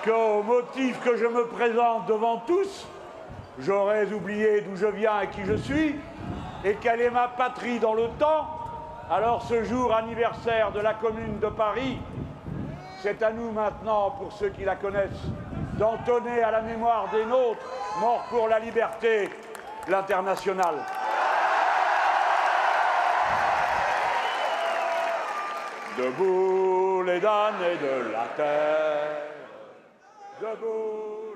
qu'au motif que je me présente devant tous, j'aurais oublié d'où je viens et qui je suis, et quelle est ma patrie dans le temps, alors ce jour anniversaire de la Commune de Paris, c'est à nous maintenant, pour ceux qui la connaissent, d'entonner à la mémoire des nôtres, morts pour la liberté, l'Internationale. Debout les damnés de la terre, debout